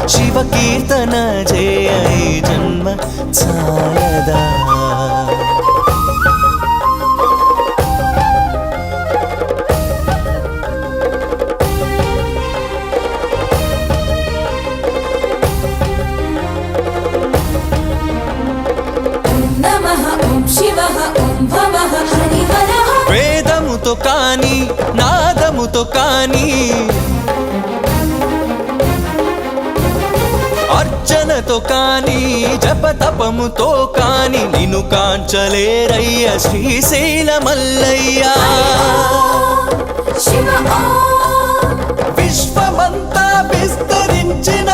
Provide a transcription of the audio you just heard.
శివ కీర్తన జయ ఈ జన్మ చాలదా. వేదముతో కాని నాదముతో కాని అర్చనతో కాని జపతపముతో కాని నిన్ను కాంచలేరయ్య శ్రీశైల మల్లయ్య. విశ్వమంతా విస్తరించిన